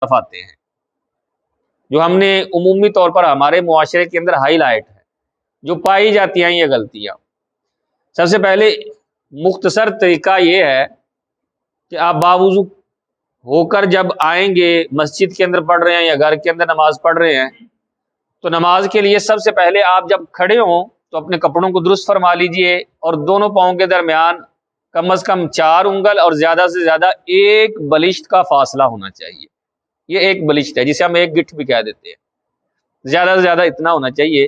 آتے ہیں جو ہم نے عمومی طور پر ہمارے معاشرے کے اندر ہائی لائٹ ہے، جو پائی جاتی ہیں یہ غلطیاں۔ سب سے پہلے مختصر طریقہ یہ ہے کہ آپ باوضو ہو کر جب آئیں گے، مسجد کے اندر پڑھ رہے ہیں یا گھر کے اندر نماز پڑھ رہے ہیں، تو نماز کے لیے سب سے پہلے آپ جب کھڑے ہوں تو اپنے کپڑوں کو درست فرما لیجئے، اور دونوں پاؤں کے درمیان کم از کم 4 انگل اور زیادہ سے زیادہ 1 بلشت کا فاصلہ ہونا چاہیے۔ یہ 1 بلشت ہے جسے ہم 1 گٹھ بھی کہہ دیتے ہیں، زیادہ سے زیادہ اتنا ہونا چاہیے۔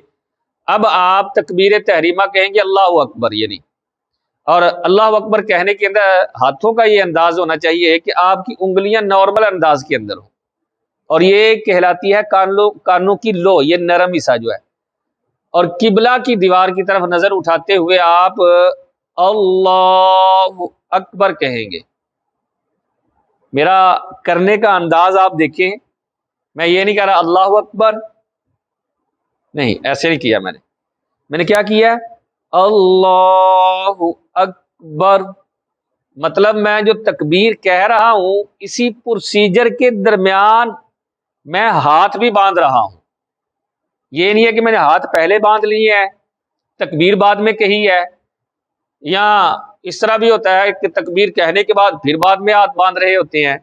اب آپ تکبیر تحریمہ کہیں گے اللہ اکبر، یعنی اور اللہ اکبر کہنے کے اندر ہاتھوں کا یہ انداز ہونا چاہیے کہ آپ کی انگلیاں نارمل انداز کے اندر ہوں، اور یہ کہلاتی ہے کانوں کی لو، یہ نرم حصہ جو ہے، اور قبلہ کی دیوار کی طرف نظر اٹھاتے ہوئے آپ اللہ اکبر کہیں گے۔ میرا کرنے کا انداز آپ دیکھیں، میں یہ نہیں کہہ رہا اللہ اکبر، نہیں، ایسے نہیں کیا میں نے کیا کیا؟ اللہ اکبر، مطلب میں جو تکبیر کہہ رہا ہوں اسی پروسیجر کے درمیان میں ہاتھ بھی باندھ رہا ہوں۔ یہ نہیں ہے کہ میں نے ہاتھ پہلے باندھ لیے ہیں تکبیر بعد میں کہی ہے، یا اس طرح بھی ہوتا ہے کہ تکبیر کہنے کے بعد پھر بعد میں ہاتھ باندھ رہے ہوتے ہیں۔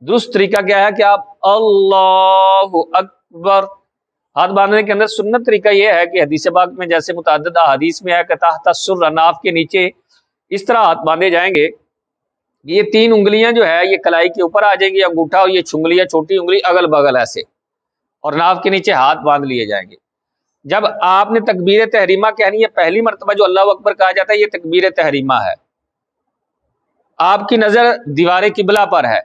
درست طریقہ کیا ہے کہ آپ اللہ اکبر، ہاتھ باندھنے کے اندر سنت طریقہ یہ ہے کہ حدیث پاک میں جیسے متعدد احادیث میں ہے کہ تحت السر، ناف کے نیچے اس طرح ہاتھ باندھے جائیں گے، یہ 3 انگلیاں جو ہے یہ کلائی کے اوپر آ جائیں گی، انگوٹھا اور یہ چھنگلی یا چھوٹی انگلی اگل بغل ایسے، اور ناف کے نیچے ہاتھ باندھ لیے جائیں گے۔ جب آپ نے تکبیر تحریمہ کہنی ہے، پہلی مرتبہ جو اللہ اکبر کہا جاتا ہے یہ تکبیر تحریمہ ہے، آپ کی نظر دیوار قبلہ پر ہے،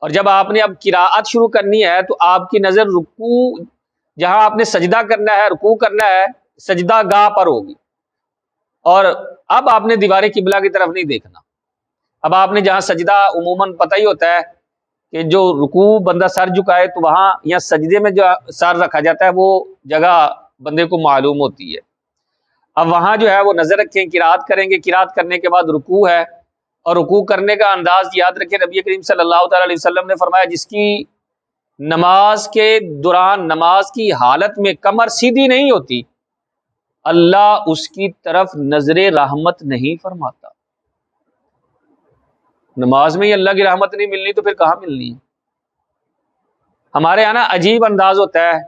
اور جب آپ نے اب قراءت شروع کرنی ہے تو آپ کی نظر رکوع، جہاں آپ نے سجدہ کرنا ہے، رکوع کرنا ہے، سجدہ گاہ پر ہوگی، اور اب آپ نے دیوار قبلہ کی طرف نہیں دیکھنا۔ اب آپ نے جہاں سجدہ عموماً پتہ ہی ہوتا ہے کہ جو رکوع بندہ سر جھکائے تو وہاں یا سجدے میں جو سر رکھا جاتا ہے وہ جگہ بندے کو معلوم ہوتی ہے۔ اب وہاں جو ہے وہ نظر رکھیں، قراءت کریں گے، قراءت کرنے کے بعد رکوع ہے، اور رکوع کرنے کا انداز یاد رکھیں، نبی کریم صلی اللہ تعالی علیہ وسلم نے فرمایا جس کی نماز کے دوران، نماز کی حالت میں کمر سیدھی نہیں ہوتی، اللہ اس کی طرف نظر رحمت نہیں فرماتا۔ نماز میں ہی اللہ کی رحمت نہیں ملنی تو پھر کہاں ملنی ہے؟ ہمارے یہاں نا عجیب انداز ہوتا ہے،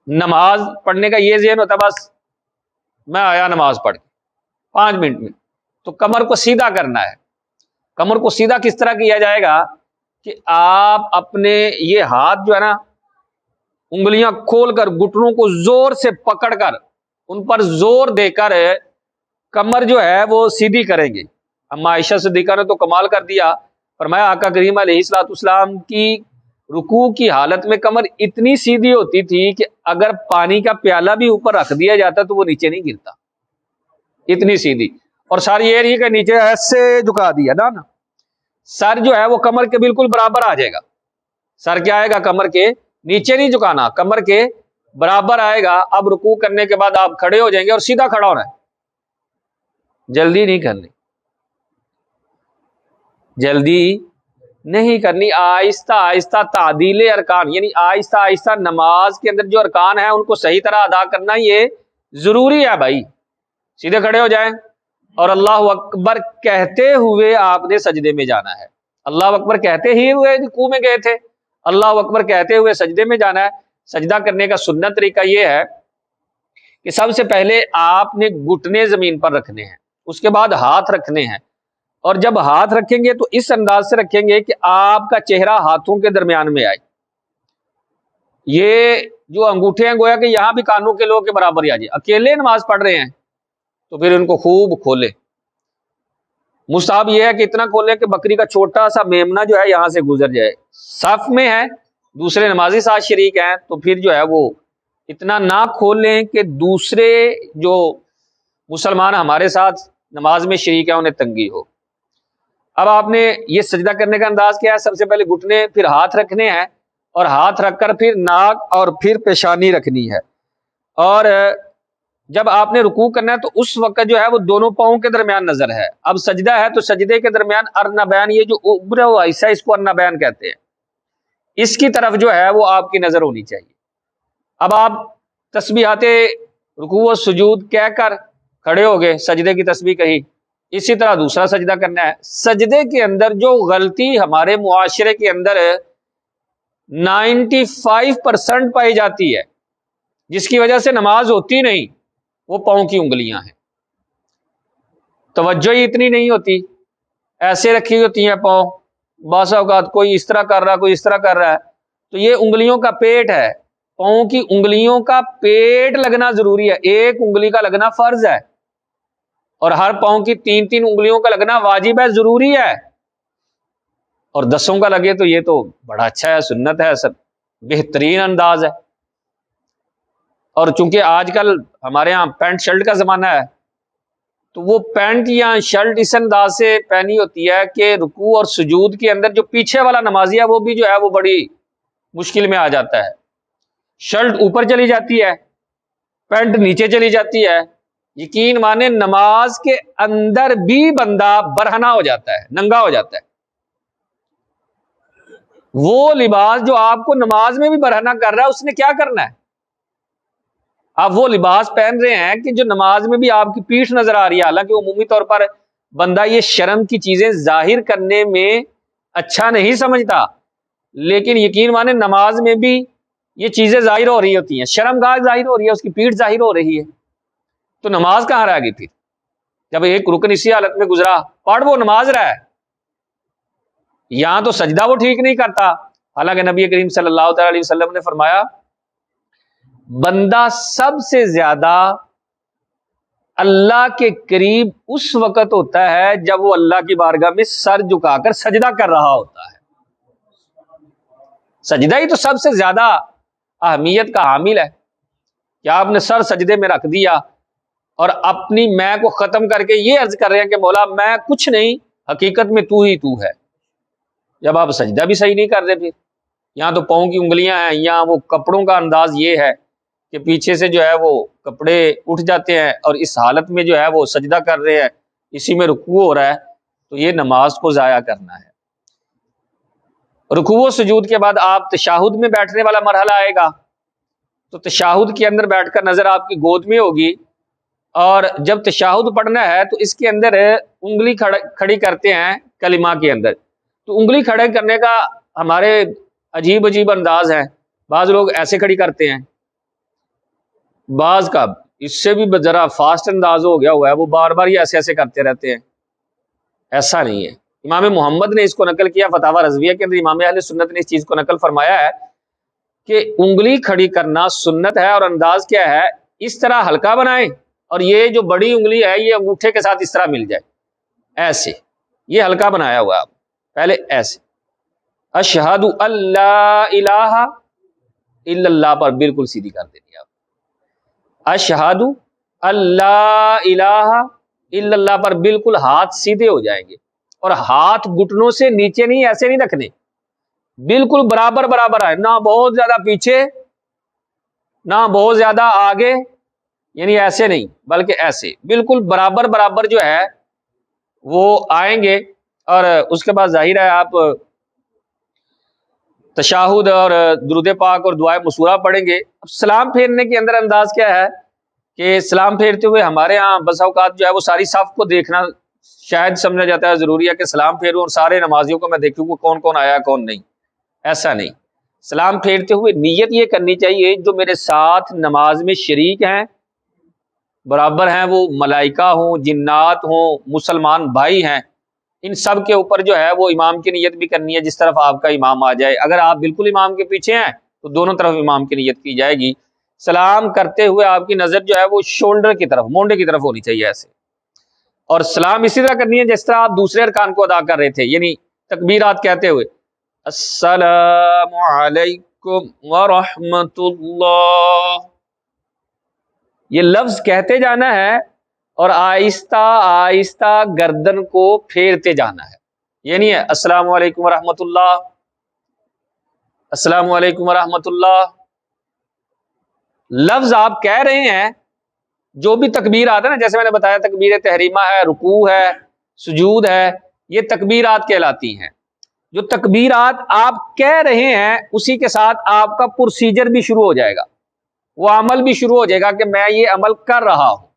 نماز پڑھنے کا یہ ذہن ہوتا ہے بس میں آیا نماز پڑھ کے 5 منٹ میں، تو کمر کو سیدھا کرنا ہے۔ کمر کو سیدھا کس طرح کیا جائے گا کہ آپ اپنے یہ ہاتھ جو ہے نا انگلیاں کھول کر گھٹنوں کو زور سے پکڑ کر ان پر زور دے کر کمر جو ہے وہ سیدھی کریں گے۔ اما عائشہ صدیقہ نے تو کمال کر دیا، فرمایا آقا کریم علیہ الصلوۃ والسلام کی رکوع کی حالت میں کمر اتنی سیدھی ہوتی تھی کہ اگر پانی کا پیالہ بھی اوپر رکھ دیا جاتا تو وہ نیچے نہیں گرتا، اتنی سیدھی، اور ساری یہ نہیں کہ نیچے ایسے جھکا دیا نا، سر جو ہے وہ کمر کے بالکل برابر آ جائے گا۔ سر کیا آئے گا؟ کمر کے نیچے نہیں جھکانا، کمر کے برابر آئے گا۔ اب رکوع کرنے کے بعد آپ کھڑے ہو جائیں گے اور سیدھا کھڑا ہونا ہے، جلدی نہیں کرنی، جلدی نہیں کرنی، آہستہ آہستہ تعدیل ارکان، یعنی آہستہ آہستہ نماز کے اندر جو ارکان ہیں ان کو صحیح طرح ادا کرنا یہ ضروری ہے بھائی۔ سیدھے کھڑے ہو جائیں اور اللہ اکبر کہتے ہوئے آپ نے سجدے میں جانا ہے۔ اللہ اکبر کہتے ہی ہوئے رکوع میں گئے تھے، اللہ اکبر کہتے ہوئے سجدے میں جانا ہے۔ سجدہ کرنے کا سنت طریقہ یہ ہے کہ سب سے پہلے آپ نے گھٹنے زمین پر رکھنے ہیں، اس کے بعد ہاتھ رکھنے ہیں، اور جب ہاتھ رکھیں گے تو اس انداز سے رکھیں گے کہ آپ کا چہرہ ہاتھوں کے درمیان میں آئے۔ یہ جو انگوٹھے ہیں گویا کہ یہاں بھی کانوں کے لوگ کے برابر آ جائے۔ اکیلے نماز پڑھ رہے ہیں تو پھر ان کو خوب کھولے۔ مستحب یہ ہے کہ اتنا کھولیں کہ بکری کا چھوٹا سا میمنہ جو ہے یہاں سے گزر جائے۔ صف میں ہے، دوسرے نمازی ساتھ شریک ہیں تو پھر جو ہے وہ اتنا نہ کھولیں کہ دوسرے جو مسلمان ہمارے ساتھ نماز میں شریک ہیں انہیں تنگی ہو۔ اب آپ نے یہ سجدہ کرنے کا انداز کیا ہے؟ سب سے پہلے گھٹنے، پھر ہاتھ رکھنے ہیں، اور ہاتھ رکھ کر پھر ناک اور پھر پیشانی رکھنی ہے، اور جب آپ نے رکوع کرنا ہے تو اس وقت جو ہے وہ دونوں پاؤں کے درمیان نظر ہے۔ اب سجدہ ہے تو سجدے کے درمیان ارنبین، یہ جو ابھرا ہوا حصہ اس کو ارنبین کہتے ہیں، اس کی طرف جو ہے وہ آپ کی نظر ہونی چاہیے۔ اب آپ تسبیحات رکوع و سجود کہہ کر کھڑے ہو گئے، سجدے کی تسبیح کہی، اسی طرح دوسرا سجدہ کرنا ہے۔ سجدے کے اندر جو غلطی ہمارے معاشرے کے اندر 95% پائی جاتی ہے، جس کی وجہ سے نماز ہوتی نہیں، وہ پاؤں کی انگلیاں ہیں۔ توجہ ہی اتنی نہیں ہوتی، ایسے رکھی ہوتی ہیں پاؤں، بعض اوقات کوئی اس طرح کر رہا ہے، کوئی اس طرح کر رہا ہے، تو یہ انگلیوں کا پیٹ ہے۔ پاؤں کی انگلیوں کا پیٹ لگنا ضروری ہے، ایک انگلی کا لگنا فرض ہے، اور ہر پاؤں کی 3 انگلیوں کا لگنا واجب ہے، ضروری ہے، اور 10 کا لگے تو یہ تو بڑا اچھا ہے، سنت ہے، سب بہترین انداز ہے۔ اور چونکہ آج کل ہمارے ہاں پینٹ شرٹ کا زمانہ ہے، تو وہ پینٹ یا شرٹ اس انداز سے پہنی ہوتی ہے کہ رکوع اور سجود کے اندر جو پیچھے والا نمازی ہے وہ بھی جو ہے وہ بڑی مشکل میں آ جاتا ہے۔ شرٹ اوپر چلی جاتی ہے، پینٹ نیچے چلی جاتی ہے، یقین مانے نماز کے اندر بھی بندہ برہنہ ہو جاتا ہے، ننگا ہو جاتا ہے۔ وہ لباس جو آپ کو نماز میں بھی برہنہ کر رہا ہے، اس نے کیا کرنا ہے؟ آپ وہ لباس پہن رہے ہیں کہ جو نماز میں بھی آپ کی پیٹھ نظر آ رہی ہے، حالانکہ عمومی طور پر بندہ یہ شرم کی چیزیں ظاہر کرنے میں اچھا نہیں سمجھتا، لیکن یقین مانے نماز میں بھی یہ چیزیں ظاہر ہو رہی ہوتی ہیں، شرم گاہ ظاہر ہو رہی ہے، اس کی پیٹھ ظاہر ہو رہی ہے، تو نماز کہاں رہ گئی پھر؟ جب ایک رکن اسی حالت میں گزرا، پڑھ وہ نماز رہا ہے، یہاں تو سجدہ وہ ٹھیک نہیں کرتا۔ حالانکہ نبی کریم صلی اللہ تعالی علیہ وسلم نے فرمایا بندہ سب سے زیادہ اللہ کے قریب اس وقت ہوتا ہے جب وہ اللہ کی بارگاہ میں سر جھکا کر سجدہ کر رہا ہوتا ہے۔ سجدہ ہی تو سب سے زیادہ اہمیت کا حامل ہے کہ آپ نے سر سجدے میں رکھ دیا اور اپنی میں کو ختم کر کے یہ عرض کر رہے ہیں کہ مولا میں کچھ نہیں، حقیقت میں تو ہی تو ہے۔ جب آپ سجدہ بھی صحیح نہیں کر رہے، پھر یہاں تو پاؤں کی انگلیاں ہیں، یہاں وہ کپڑوں کا انداز یہ ہے کہ پیچھے سے جو ہے وہ کپڑے اٹھ جاتے ہیں، اور اس حالت میں جو ہے وہ سجدہ کر رہے ہیں، اسی میں رکوع ہو رہا ہے، تو یہ نماز کو ضائع کرنا ہے۔ رکوع و سجود کے بعد آپ تشہد میں بیٹھنے والا مرحلہ آئے گا، تو تشہد کے اندر بیٹھ کر نظر آپ کی گود میں ہوگی، اور جب تشہد پڑھنا ہے تو اس کے اندر انگلی کھڑی کرتے ہیں کلمہ کے اندر، تو انگلی کھڑے کرنے کا ہمارے عجیب عجیب انداز ہے، بعض لوگ ایسے کھڑی کرتے ہیں، بعض کا اس سے بھی ذرا فاسٹ انداز ہو گیا ہوا ہے، وہ بار بار ہی ایسے ایسے کرتے رہتے ہیں۔ ایسا نہیں ہے، امام محمد نے اس کو نقل کیا، فتاوی رضویہ کے اندر امام اہل سنت نے اس چیز کو نقل فرمایا ہے کہ انگلی کھڑی کرنا سنت ہے، اور انداز کیا ہے، اس طرح ہلکا بنائیں، اور یہ جو بڑی انگلی ہے یہ انگوٹھے کے ساتھ اس طرح مل جائے، ایسے، یہ ہلکا بنایا ہوا ہے، پہلے ایسے، اشہد اللہ الہ الا اللہ پر بالکل سیدھی کر دینی آپ، اشہد اللہ الہ الا اللہ پر بالکل ہاتھ سیدھے ہو جائیں گے، اور ہاتھ گھٹنوں سے نیچے نہیں، ایسے نہیں رکھنے، بالکل برابر برابر ہے، نہ بہت زیادہ پیچھے نہ بہت زیادہ آگے، یعنی ایسے نہیں بلکہ ایسے بالکل برابر برابر جو ہے وہ آئیں گے۔ اور اس کے بعد ظاہر ہے آپ تشہد اور درود پاک اور دعائے مسورہ پڑھیں گے۔ اب سلام پھیرنے کے اندر انداز کیا ہے کہ سلام پھیرتے ہوئے ہمارے ہاں بس اوقات جو ہے وہ ساری صف کو دیکھنا شاید سمجھا جاتا ہے ضروری ہے کہ سلام پھیروں اور سارے نمازیوں کو میں دیکھوں کہ کون کون آیا کون نہیں، ایسا نہیں۔ سلام پھیرتے ہوئے نیت یہ کرنی چاہیے جو میرے ساتھ نماز میں شریک ہیں، برابر ہیں، وہ ملائکہ ہوں، جنات ہوں، مسلمان بھائی ہیں، ان سب کے اوپر جو ہے وہ امام کی نیت بھی کرنی ہے جس طرف آپ کا امام آ جائے۔ اگر آپ بالکل امام کے پیچھے ہیں تو دونوں طرف امام کی نیت کی جائے گی۔ سلام کرتے ہوئے آپ کی نظر جو ہے وہ شولڈر کی طرف، مونڈے کی طرف ہونی چاہیے ایسے، اور سلام اسی طرح کرنی ہے جس طرح آپ دوسرے ارکان کو ادا کر رہے تھے، یعنی تکبیرات کہتے ہوئے السلام علیکم ورحمۃ اللہ، یہ لفظ کہتے جانا ہے اور آہستہ آہستہ گردن کو پھیرتے جانا ہے، یہ نہیں ہے السلام علیکم ورحمۃ اللہ، السلام علیکم ورحمۃ اللہ۔ لفظ آپ کہہ رہے ہیں، جو بھی تکبیرات ہے نا، جیسے میں نے بتایا تکبیر تحریمہ ہے، رکوع ہے، سجود ہے، یہ تکبیرات کہلاتی ہیں، جو تکبیرات آپ کہہ رہے ہیں اسی کے ساتھ آپ کا پروسیجر بھی شروع ہو جائے گا، وہ عمل بھی شروع ہو جائے گا کہ میں یہ عمل کر رہا ہوں۔